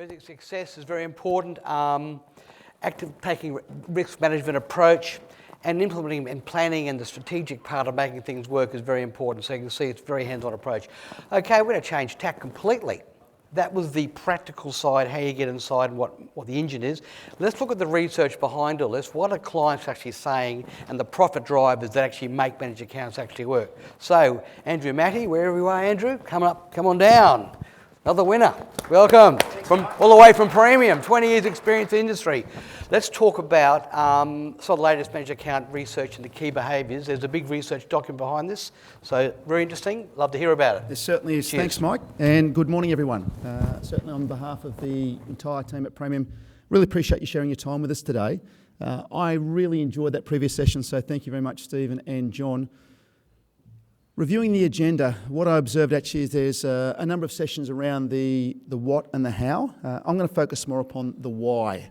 Business success is very important. Active taking risk management approach and implementing and planning and the strategic part of making things work is very important. So you can see it's a very hands-on approach. Okay, we're going to change tack completely. That was the practical side, how you get inside and what the engine is. Let's look at the research behind all this. What are clients actually saying and the profit drivers that actually make managed accounts actually work? So, Andrew Mathie, wherever you are, Andrew, come on down. Another winner. Welcome. From all the way from Praemium, 20 years experience in the industry. Let's talk about some of the latest managed account research and the key behaviours. There's a big research document behind this, so very interesting. Love to hear about it. It certainly is. Cheers. Thanks, Mike, and good morning, everyone. Certainly on behalf of the entire team at Praemium, really appreciate you sharing your time with us today. I really enjoyed that previous session, so thank you very much, Stephen and John. Reviewing the agenda, what I observed actually is there's a number of sessions around the what and the how. I'm going to focus more upon the why.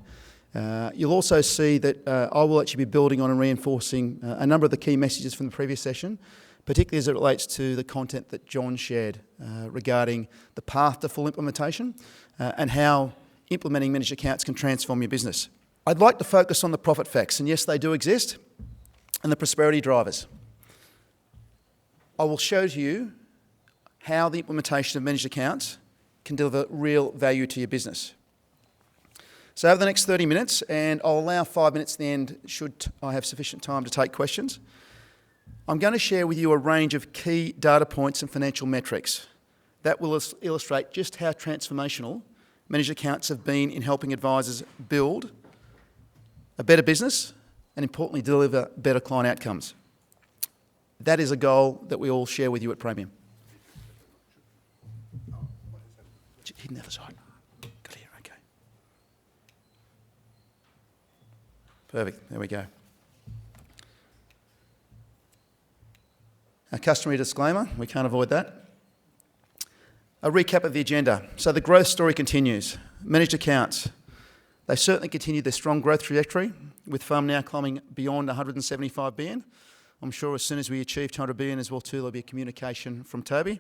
You'll also see that I will actually be building on and reinforcing a number of the key messages from the previous session, particularly as it relates to the content that John shared regarding the path to full implementation and how implementing managed accounts can transform your business. I'd like to focus on the profit facts, and yes, they do exist, and the prosperity drivers. I will show you how the implementation of managed accounts can deliver real value to your business. So over the next 30 minutes, and I'll allow 5 minutes at the end should I have sufficient time to take questions, I'm going to share with you a range of key data points and financial metrics that will illustrate just how transformational managed accounts have been in helping advisors build a better business and, importantly, deliver better client outcomes. That is a goal that we all share with you at Praemium. Hidden the other side. Got here, okay. Perfect, there we go. A customary disclaimer, we can't avoid that. A recap of the agenda. So the growth story continues. Managed accounts. They certainly continue their strong growth trajectory, with FUM now climbing beyond 175 billion. I'm sure as soon as we achieve 200 billion as well too, there'll be a communication from Toby.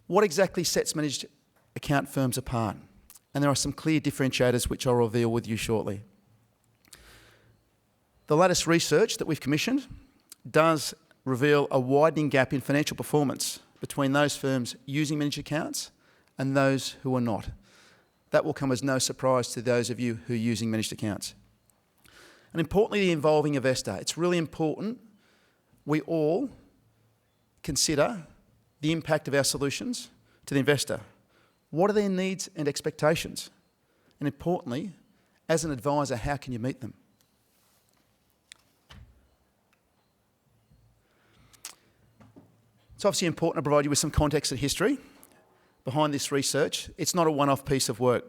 What exactly sets managed account firms apart? And there are some clear differentiators which I'll reveal with you shortly. The latest research that we've commissioned does reveal a widening gap in financial performance between those firms using managed accounts and those who are not. That will come as no surprise to those of you who are using managed accounts. And importantly, the involving investor. It's really important we all consider the impact of our solutions to the investor. What are their needs and expectations? And importantly, as an advisor, how can you meet them? It's obviously important to provide you with some context and history behind this research. It's not a one-off piece of work.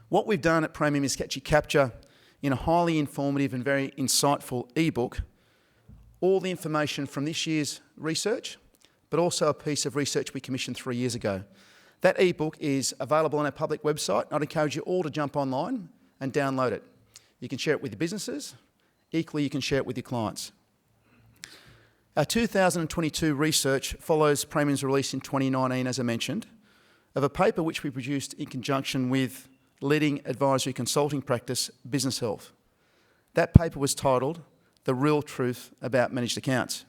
What we've done at Praemium is actually capture in a highly informative and very insightful ebook, all the information from this year's research, but also a piece of research we commissioned 3 years ago. That ebook is available on our public website. I'd encourage you all to jump online and download it. You can share it with your businesses. Equally, you can share it with your clients. Our 2022 research follows Praemium's release in 2019, as I mentioned, of a paper which we produced in conjunction with leading advisory consulting practice, Business Health. That paper was titled, The Real Truth About Managed Accounts.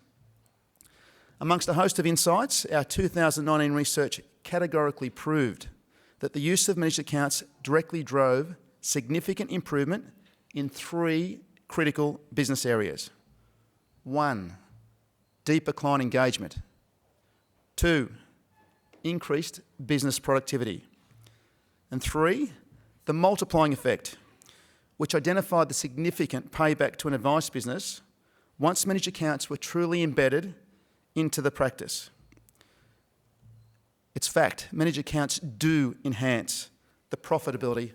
Amongst a host of insights, our 2019 research categorically proved that the use of managed accounts directly drove significant improvement in 3 critical business areas. 1, deeper client engagement. 2, increased business productivity. And 3, the multiplying effect, which identified the significant payback to an advice business once managed accounts were truly embedded into the practice. It's fact, managed accounts do enhance the profitability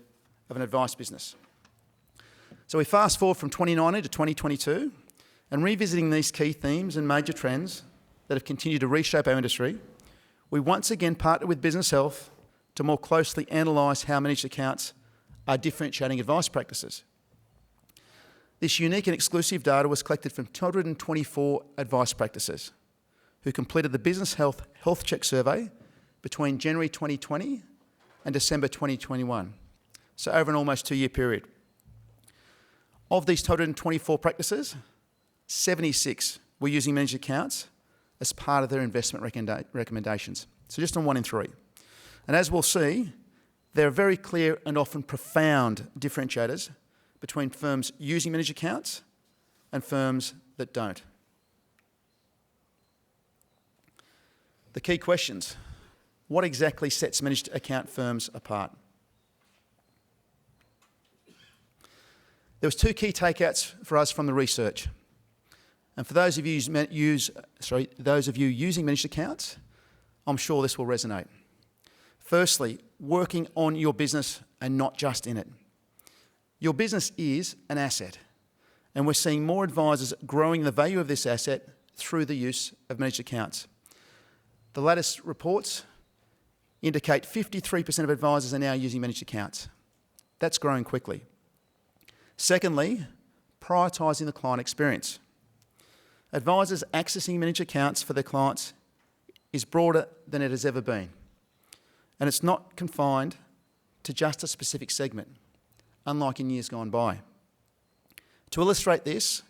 of an advice business. So we fast forward from 2019 to 2022, and revisiting these key themes and major trends that have continued to reshape our industry, we once again partnered with Business Health to more closely analyse how managed accounts are differentiating advice practices. This unique and exclusive data was collected from 224 advice practices who completed the Business Health Health Check Survey between January 2020 and December 2021. So over an almost 2-year period. Of these 224 practices, 76 were using managed accounts as part of their investment recommendations. So just on 1 in 3. And as we'll see, there are very clear and often profound differentiators between firms using managed accounts and firms that don't. The key questions. What exactly sets managed account firms apart? There was 2 key takeouts for us from the research. And for those of you using managed accounts, I'm sure this will resonate. Firstly, working on your business and not just in it. Your business is an asset, and we're seeing more advisors growing the value of this asset through the use of managed accounts. The latest reports indicate 53% of advisors are now using managed accounts. That's growing quickly. Secondly, prioritising the client experience. Advisors accessing managed accounts for their clients is broader than it has ever been. And it's not confined to just a specific segment, unlike in years gone by. To illustrate this,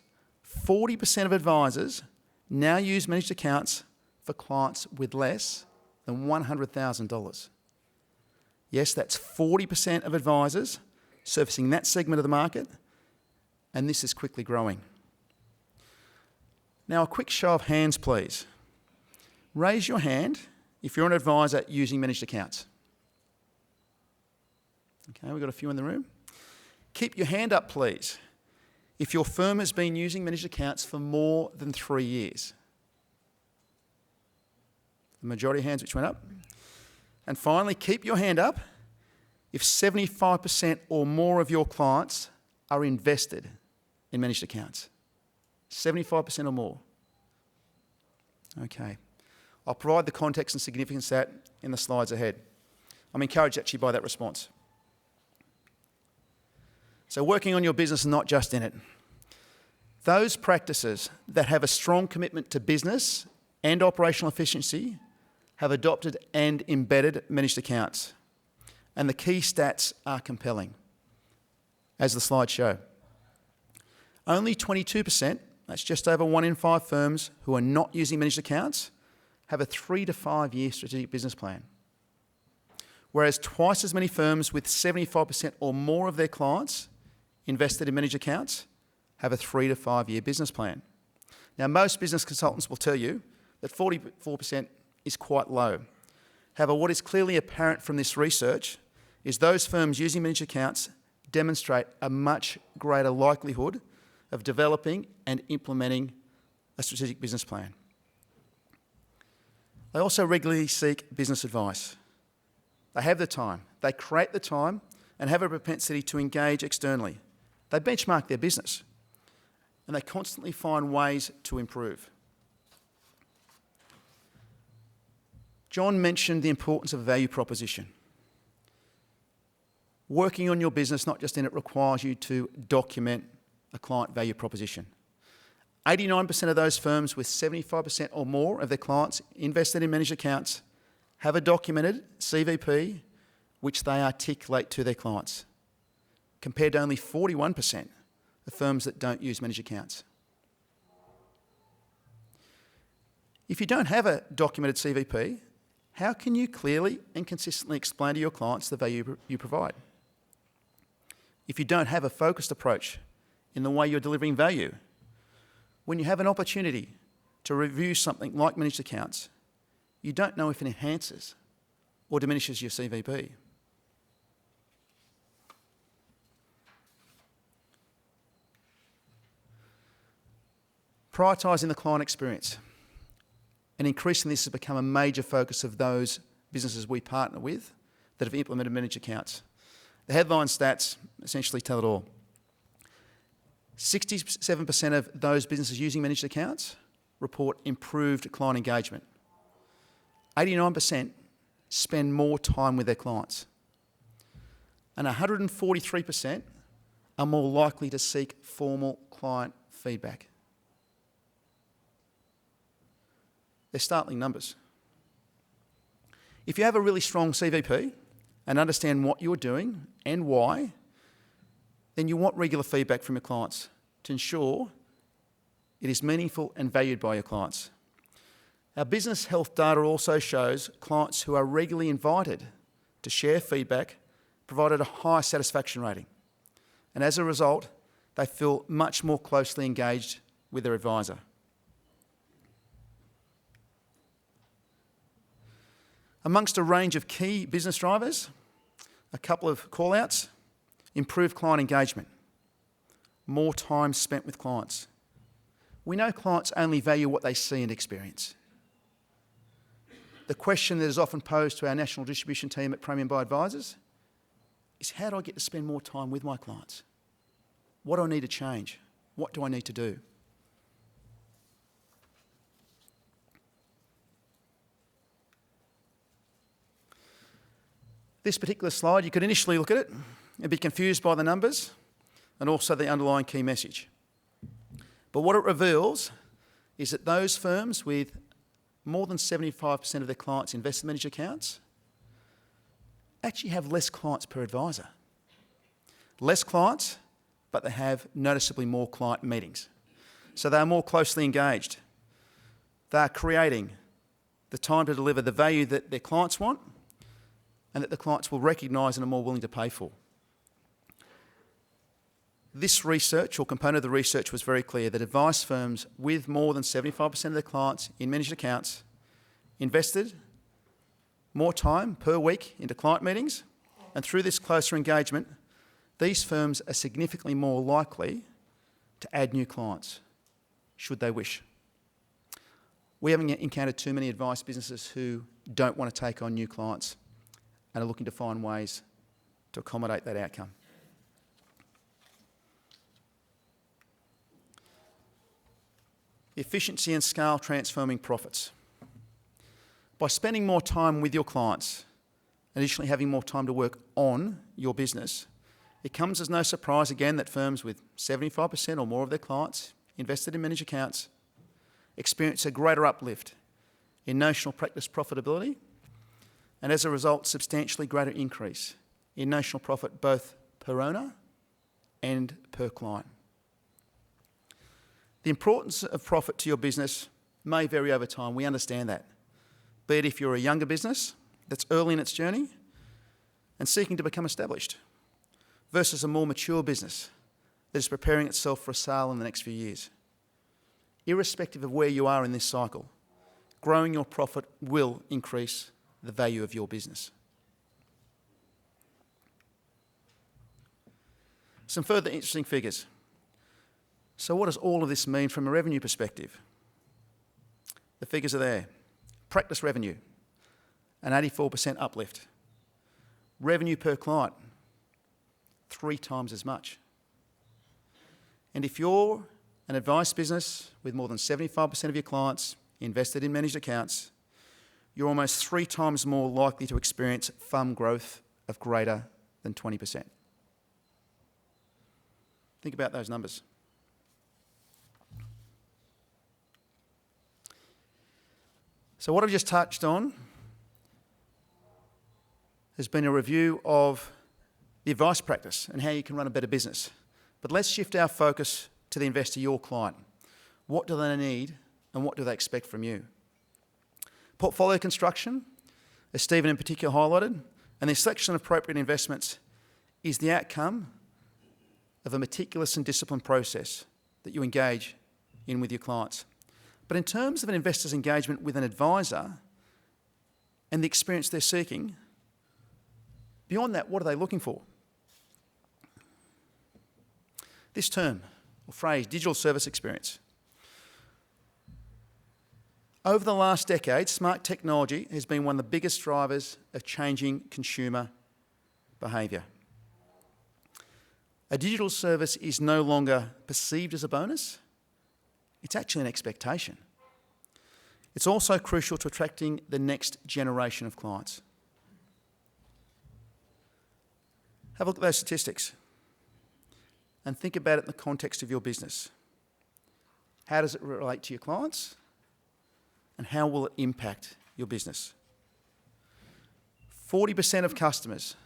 40% of advisors now use managed accounts for clients with less than $100,000. Yes, that's 40% of advisors servicing that segment of the market, and this is quickly growing. Now, a quick show of hands, please. Raise your hand if you're an advisor using managed accounts. Okay, we've got a few in the room. Keep your hand up, please, if your firm has been using managed accounts for more than 3 years. The majority of hands which went up. And finally, keep your hand up if 75% or more of your clients are invested in managed accounts. 75% or more. Okay. I'll provide the context and significance of that in the slides ahead. I'm encouraged actually by that response. So working on your business and not just in it. Those practices that have a strong commitment to business and operational efficiency have adopted and embedded managed accounts. And the key stats are compelling, as the slides show. Only 22%, that's just over 1 in 5 firms who are not using managed accounts, have a 3 to 5 year strategic business plan. Whereas twice as many firms with 75% or more of their clients invested in managed accounts have a 3 to 5 year business plan. Now, most business consultants will tell you that 44% is quite low. However, what is clearly apparent from this research is those firms using managed accounts demonstrate a much greater likelihood of developing and implementing a strategic business plan. They also regularly seek business advice. They have the time, they create the time and have a propensity to engage externally. They benchmark their business and they constantly find ways to improve. John mentioned the importance of a value proposition. Working on your business, not just in it, requires you to document a client value proposition. 89% of those firms with 75% or more of their clients invested in managed accounts have a documented CVP which they articulate to their clients, compared to only 41% of firms that don't use managed accounts. If you don't have a documented CVP, how can you clearly and consistently explain to your clients the value you provide? If you don't have a focused approach in the way you're delivering value, when you have an opportunity to review something like managed accounts, you don't know if it enhances or diminishes your CVP. Prioritising the client experience. And increasingly this has become a major focus of those businesses we partner with that have implemented managed accounts. The headline stats essentially tell it all. 67% of those businesses using managed accounts report improved client engagement. 89% spend more time with their clients. And 143% are more likely to seek formal client feedback. They're startling numbers. If you have a really strong CVP and understand what you're doing and why, then you want regular feedback from your clients to ensure it is meaningful and valued by your clients. Our business health data also shows clients who are regularly invited to share feedback provided a higher satisfaction rating. And as a result, they feel much more closely engaged with their advisor. Amongst a range of key business drivers, a couple of call-outs: improved client engagement, more time spent with clients. We know clients only value what they see and experience. The question that is often posed to our national distribution team at Praemium by Advisors is, how do I get to spend more time with my clients? What do I need to change? What do I need to do? This particular slide, you could initially look at it and be confused by the numbers and also the underlying key message. But what it reveals is that those firms with more than 75% of their clients invested managed accounts actually have less clients per advisor. Less clients, but they have noticeably more client meetings. So they are more closely engaged. They are creating the time to deliver the value that their clients want and that the clients will recognise and are more willing to pay for. This research, or component of the research, was very clear that advice firms with more than 75% of their clients in managed accounts invested more time per week into client meetings, and through this closer engagement, these firms are significantly more likely to add new clients, should they wish. We haven't encountered too many advice businesses who don't want to take on new clients and are looking to find ways to accommodate that outcome. Efficiency and scale transforming profits. By spending more time with your clients, additionally having more time to work on your business, it comes as no surprise again that firms with 75% or more of their clients invested in managed accounts experience a greater uplift in notional practice profitability, and as a result, substantially greater increase in notional profit both per owner and per client. The importance of profit to your business may vary over time. We understand that. Be it if you're a younger business that's early in its journey and seeking to become established, versus a more mature business that is preparing itself for a sale in the next few years. Irrespective of where you are in this cycle, growing your profit will increase the value of your business. Some further interesting figures. So what does all of this mean from a revenue perspective? The figures are there. Practice revenue, an 84% uplift. Revenue per client, 3 times as much. And if you're an advice business with more than 75% of your clients invested in managed accounts, you're almost 3 times more likely to experience FUM growth of greater than 20%. Think about those numbers. So what I've just touched on has been a review of the advice practice and how you can run a better business. But let's shift our focus to the investor, your client. What do they need and what do they expect from you? Portfolio construction, as Stephen in particular highlighted, and the selection of appropriate investments is the outcome of a meticulous and disciplined process that you engage in with your clients. But in terms of an investor's engagement with an advisor and the experience they're seeking, beyond that, what are they looking for? This term or phrase, digital service experience. Over the last decade, smart technology has been one of the biggest drivers of changing consumer behaviour. A digital service is no longer perceived as a bonus, it's actually an expectation. It's also crucial to attracting the next generation of clients. Have a look at those statistics and think about it in the context of your business. How does it relate to your clients? And how will it impact your business? 40% of customers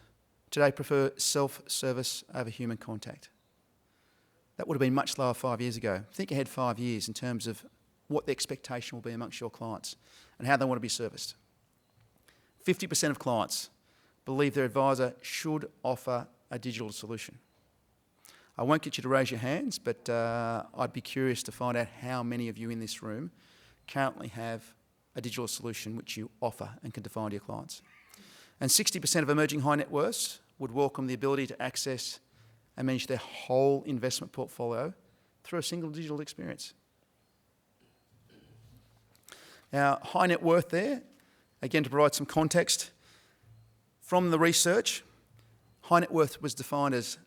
today prefer self-service over human contact. That would have been much lower 5 years ago. Think ahead 5 years in terms of what the expectation will be amongst your clients and how they want to be serviced. 50% of clients believe their advisor should offer a digital solution. I won't get you to raise your hands, but I'd be curious to find out how many of you in this room currently have a digital solution which you offer and can define to your clients. And 60% of emerging high net worths would welcome the ability to access and manage their whole investment portfolio through a single digital experience. Now, high net worth there, again to provide some context, from the research, high net worth was defined as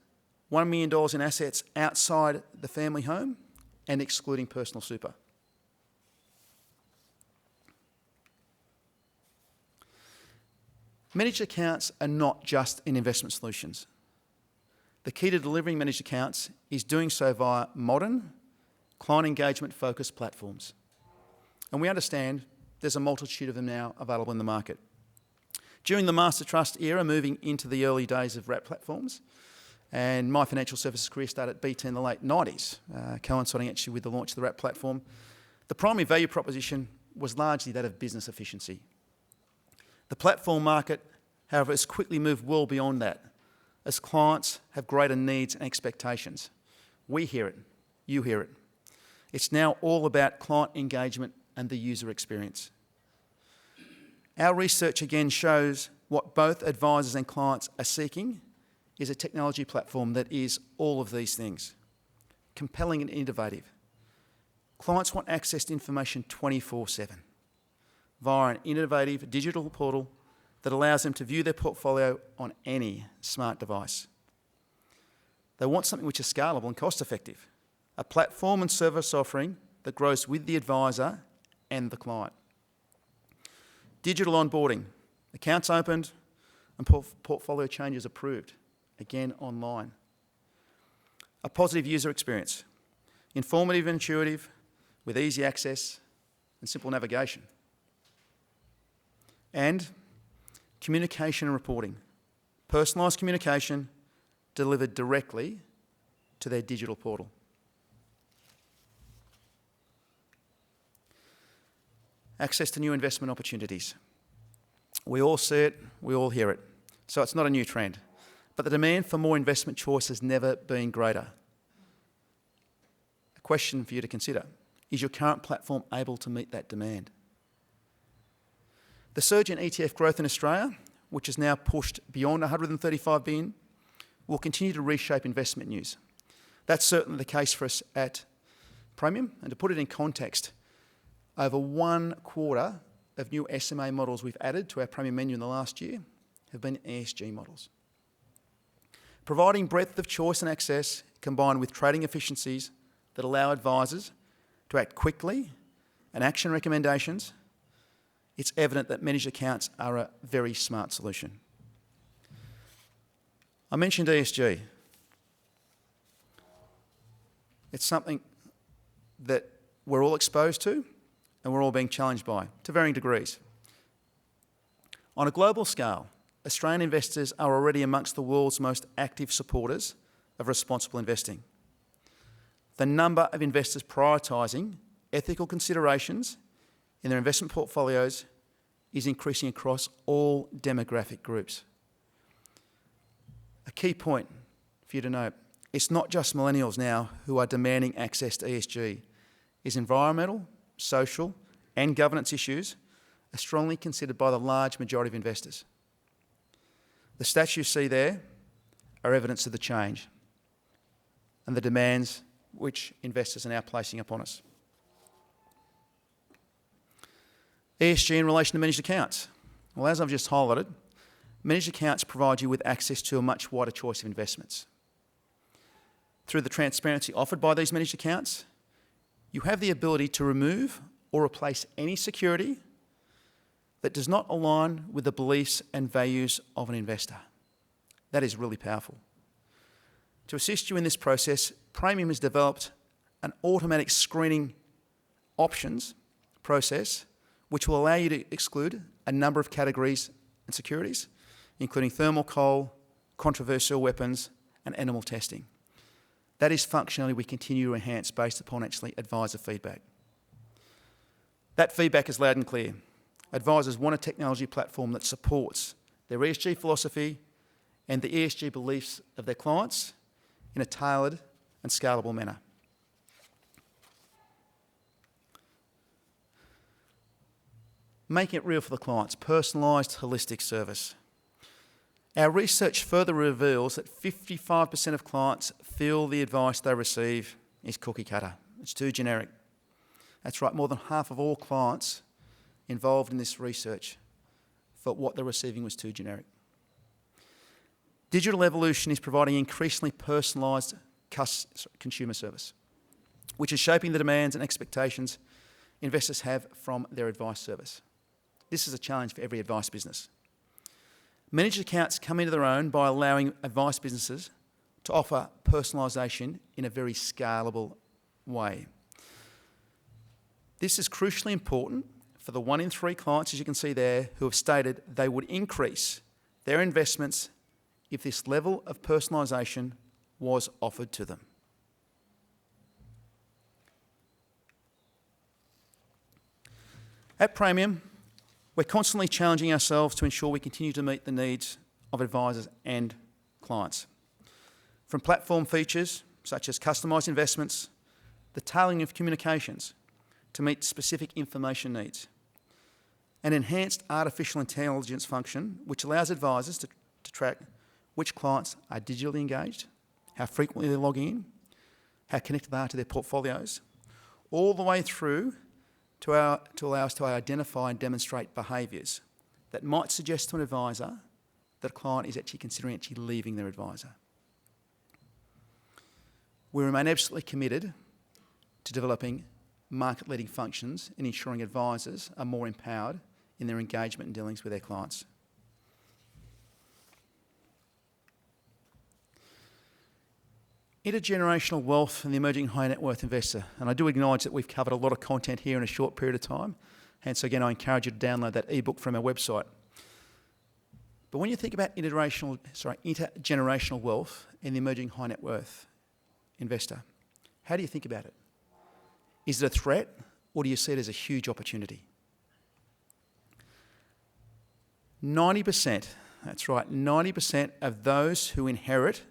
$1 million in assets outside the family home and excluding personal super. Managed accounts are not just in investment solutions. The key to delivering managed accounts is doing so via modern, client engagement-focused platforms. And we understand there's a multitude of them now available in the market. During the Master Trust era, moving into the early days of wrap platforms, and my financial services career started at BT in the late 90s, coinciding actually with the launch of the wrap platform, the primary value proposition was largely that of business efficiency. The platform market, however, has quickly moved well beyond that, as clients have greater needs and expectations. We hear it, you hear it. It's now all about client engagement and the user experience. Our research again shows what both advisors and clients are seeking is a technology platform that is all of these things, compelling and innovative. Clients want access to information 24/7 via an innovative digital portal that allows them to view their portfolio on any smart device. They want something which is scalable and cost-effective, a platform and service offering that grows with the advisor and the client. Digital onboarding, accounts opened and portfolio changes approved, again online. A positive user experience, informative and intuitive, with easy access and simple navigation. And communication and reporting, personalised communication delivered directly to their digital portal. Access to new investment opportunities. We all see it, we all hear it. So it's not a new trend. But the demand for more investment choice has never been greater. A question for you to consider. Is your current platform able to meet that demand? The surge in ETF growth in Australia, which has now pushed beyond 135 billion, will continue to reshape investment news. That's certainly the case for us at Praemium. And to put it in context, over 1/4 of new SMA models we've added to our Praemium menu in the last year have been ESG models. Providing breadth of choice and access combined with trading efficiencies that allow advisors to act quickly and action recommendations, it's evident that managed accounts are a very smart solution. I mentioned ESG. It's something that we're all exposed to and we're all being challenged by, to varying degrees. On a global scale, Australian investors are already amongst the world's most active supporters of responsible investing. The number of investors prioritising ethical considerations in their investment portfolios is increasing across all demographic groups. A key point for you to note, it's not just millennials now who are demanding access to ESG. It's environmental, social and governance issues are strongly considered by the large majority of investors. The stats you see there are evidence of the change and the demands which investors are now placing upon us. ESG in relation to managed accounts. Well, as I've just highlighted, managed accounts provide you with access to a much wider choice of investments. Through the transparency offered by these managed accounts, you have the ability to remove or replace any security that does not align with the beliefs and values of an investor. That is really powerful. To assist you in this process, Praemium has developed an automatic screening options process which will allow you to exclude a number of categories and securities including thermal coal, controversial weapons, and animal testing. That is functionality we continue to enhance based upon actually advisor feedback. That feedback is loud and clear. Advisors want a technology platform that supports their ESG philosophy and the ESG beliefs of their clients in a tailored and scalable manner. Making it real for the clients, personalised, holistic service. Our research further reveals that 55% of clients feel the advice they receive is cookie cutter. It's too generic. That's right, more than half of all clients involved in this research felt what they're receiving was too generic. Digital evolution is providing increasingly personalised consumer service, which is shaping the demands and expectations investors have from their advice service. This is a challenge for every advice business. Managed accounts come into their own by allowing advice businesses to offer personalisation in a very scalable way. This is crucially important for the 1 in 3 clients, as you can see there, who have stated they would increase their investments if this level of personalisation was offered to them. At Praemium, we're constantly challenging ourselves to ensure we continue to meet the needs of advisors and clients. From platform features such as customised investments, the tailoring of communications to meet specific information needs, an enhanced artificial intelligence function which allows advisors to track which clients are digitally engaged, how frequently they're logging in, how connected they are to their portfolios, all the way through to allow us to identify and demonstrate behaviours that might suggest to an advisor that a client is actually considering leaving their advisor. We remain absolutely committed to developing market-leading functions and ensuring advisors are more empowered in their engagement and dealings with their clients. Intergenerational wealth and the emerging high net worth investor. And I do acknowledge that we've covered a lot of content here in a short period of time. Hence, again, I encourage you to download that ebook from our website. But when you think about intergenerational wealth and the emerging high net worth investor, how do you think about it? Is it a threat, or do you see it as a huge opportunity? 90%, that's right, 90% of those who inherit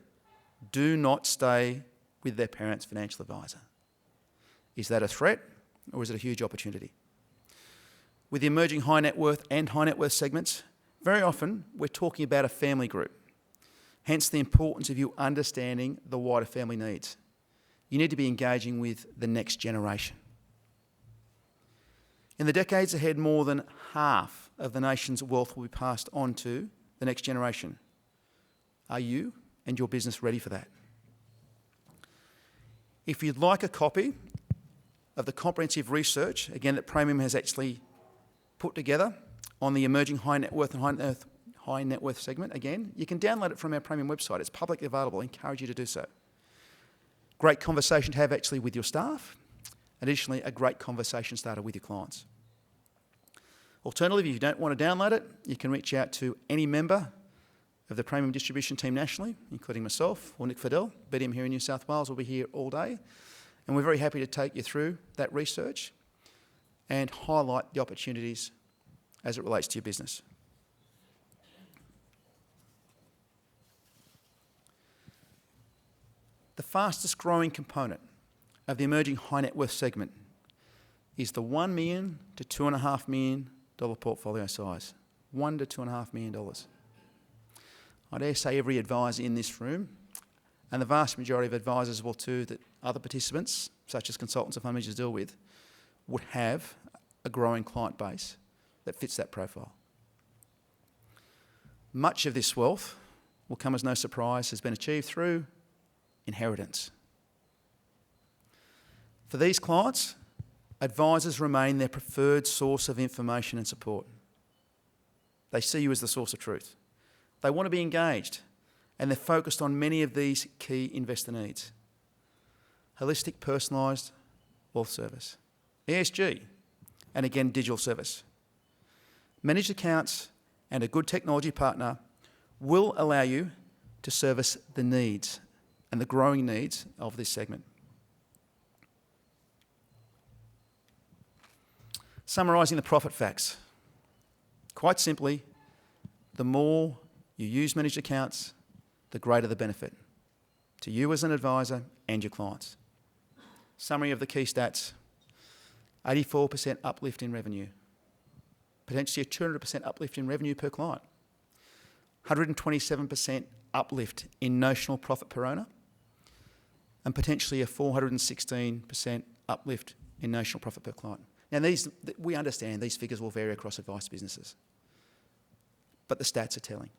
do not stay with their parents' financial advisor. Is that a threat, or is it a huge opportunity? With the emerging high net worth and high net worth segments, very often we're talking about a family group. Hence the importance of you understanding the wider family needs. You need to be engaging with the next generation. In the decades ahead, more than half of the nation's wealth will be passed on to the next generation. Are you and your business ready for that? If you'd like a copy of the comprehensive research, again, that Praemium has actually put together on the emerging high net worth and high net worth segment, again, you can download it from our Praemium website. It's publicly available. I encourage you to do so. Great conversation to have actually with your staff. Additionally, a great conversation starter with your clients. Alternatively, if you don't want to download it, you can reach out to any member of the Praemium distribution team nationally, including myself or Nick Fidel. BDM here in New South Wales will be here all day. And we're very happy to take you through that research and highlight the opportunities as it relates to your business. The fastest growing component of the emerging high net worth segment is the $1 million to $2.5 million portfolio size. $1 to $2.5 million. I dare say every advisor in this room, and the vast majority of advisors will too, that other participants, such as consultants and fund managers deal with, would have a growing client base that fits that profile. Much of this wealth will come as no surprise, has been achieved through inheritance. For these clients, advisors remain their preferred source of information and support. They see you as the source of truth. They want to be engaged, and they're focused on many of these key investor needs. Holistic, personalised wealth service, ESG, and again, digital service. Managed accounts and a good technology partner will allow you to service the needs and the growing needs of this segment. Summarising the profit facts. Quite simply, the more you use managed accounts, the greater the benefit to you as an advisor and your clients. Summary of the key stats: 84% uplift in revenue, potentially a 200% uplift in revenue per client, 127% uplift in notional profit per owner, and potentially a 416% uplift in notional profit per client. Now, we understand these figures will vary across advice businesses, but the stats are telling.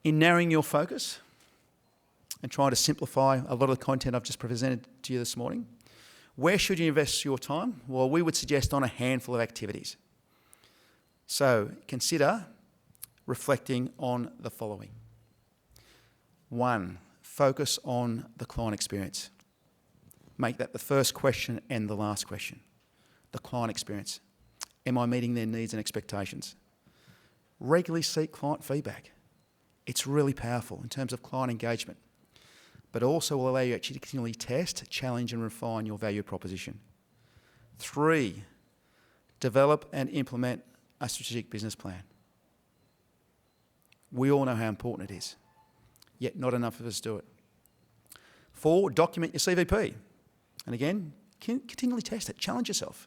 In narrowing your focus and trying to simplify a lot of the content I've just presented to you this morning, where should you invest your time? Well, we would suggest on a handful of activities. So consider reflecting on the following. 1, focus on the client experience. Make that the first question and the last question. The client experience. Am I meeting their needs and expectations? Regularly seek client feedback. It's really powerful in terms of client engagement, but also will allow you actually to continually test, challenge and refine your value proposition. 3, develop and implement a strategic business plan. We all know how important it is, yet not enough of us do it. 4, document your CVP. And again, continually test it, challenge yourself.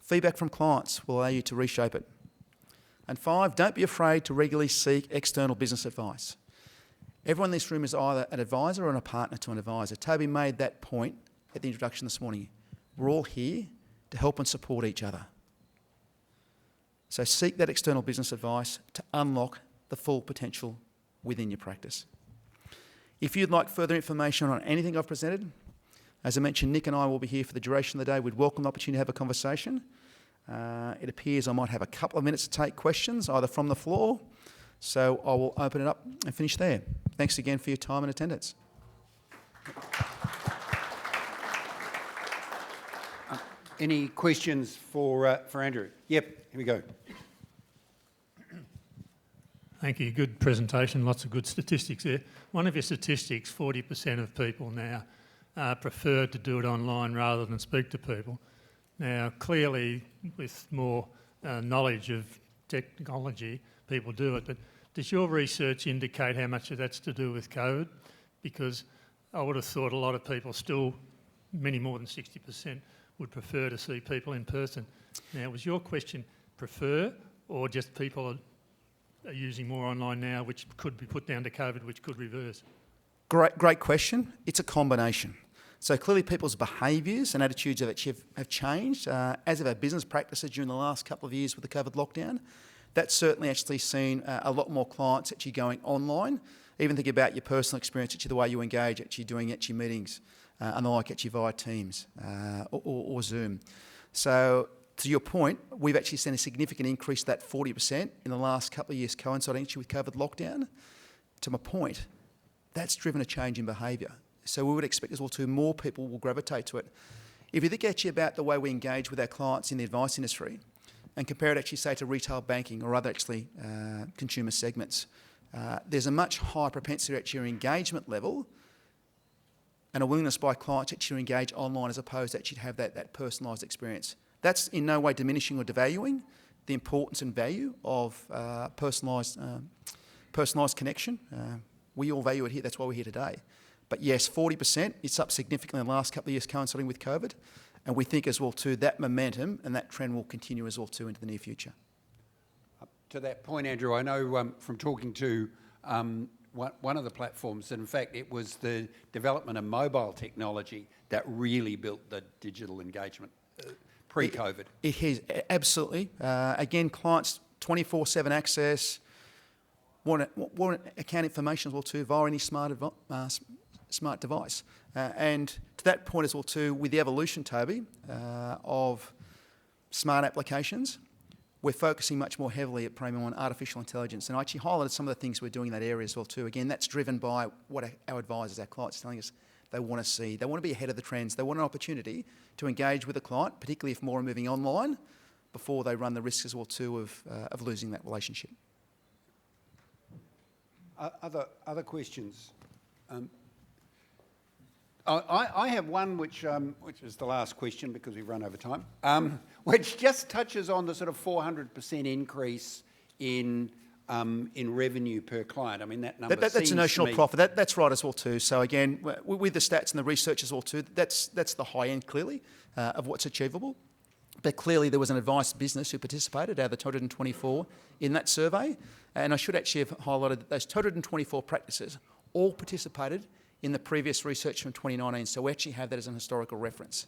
Feedback from clients will allow you to reshape it. And 5, don't be afraid to regularly seek external business advice. Everyone in this room is either an advisor or a partner to an advisor. Toby made that point at the introduction this morning. We're all here to help and support each other. So seek that external business advice to unlock the full potential within your practice. If you'd like further information on anything I've presented, as I mentioned, Nick and I will be here for the duration of the day. We'd welcome the opportunity to have a conversation. It appears I might have a couple of minutes to take questions, either from the floor, so I will open it up and finish there. Thanks again for your time and attendance. Any questions for Andrew? Yep, here we go. Thank you. Good presentation. Lots of good statistics there. One of your statistics, 40% of people now prefer to do it online rather than speak to people. Now, clearly, with more knowledge of technology, people do it. But does your research indicate how much of that's to do with COVID? Because I would have thought a lot of people still, many more than 60%, would prefer to see people in person. Now, was your question prefer, or just people are using more online now, which could be put down to COVID, which could reverse? Great question. It's a combination. So clearly people's behaviours and attitudes have changed, as have our business practices during the last couple of years with the COVID lockdown. That's certainly actually seen a lot more clients actually going online. Even think about your personal experience, actually the way you engage, actually doing actually meetings and the like actually via Teams or Zoom. So to your point, we've actually seen a significant increase, that 40% in the last couple of years coinciding actually with COVID lockdown. To my point, that's driven a change in behaviour. So we would expect as well too, more people will gravitate to it. If you think actually about the way we engage with our clients in the advice industry and compare it actually say to retail banking or other actually consumer segments, there's a much higher propensity at your engagement level and a willingness by clients actually to engage online as opposed to actually have that personalised experience. That's in no way diminishing or devaluing the importance and value of personalised connection. We all value it here, that's why we're here today. But yes, 40%, it's up significantly in the last couple of years coinciding with COVID. And we think as well too, that momentum and that trend will continue as well too into the near future. To that point, Andrew, I know from talking to one of the platforms that in fact it was the development of mobile technology that really built the digital engagement pre-COVID. It has, absolutely. Again, clients 24/7 access, want account information as well too via any smart device. And to that point as well too, with the evolution, Toby, of smart applications, we're focusing much more heavily at Praemium on artificial intelligence. And I actually highlighted some of the things we're doing in that area as well too. Again, that's driven by what our advisors, our clients are telling us they want to see. They want to be ahead of the trends. They want an opportunity to engage with a client, particularly if more are moving online, before they run the risk as well too of losing that relationship. Other questions? I have one which is the last question because we've run over time, which just touches on the sort of 400% increase in revenue per client. I mean, that number That's a notional profit. That's right as well too. So again, with the stats and the research as well too, that's the high end clearly of what's achievable. But clearly there was an advice business who participated out of the 224 in that survey. And I should actually have highlighted that those 224 practices all participated in the previous research from 2019. So we actually have that as an historical reference.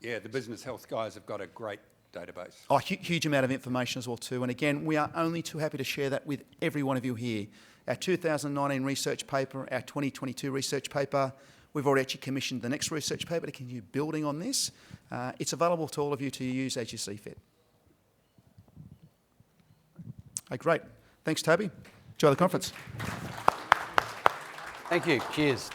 Yeah, the business health guys have got a great database. Oh, huge amount of information as well too. And again, we are only too happy to share that with every one of you here. Our 2019 research paper, our 2022 research paper, we've already actually commissioned the next research paper to continue building on this. It's available to all of you to use as you see fit. Okay, great. Thanks, Toby. Enjoy the conference. Thank you. Cheers.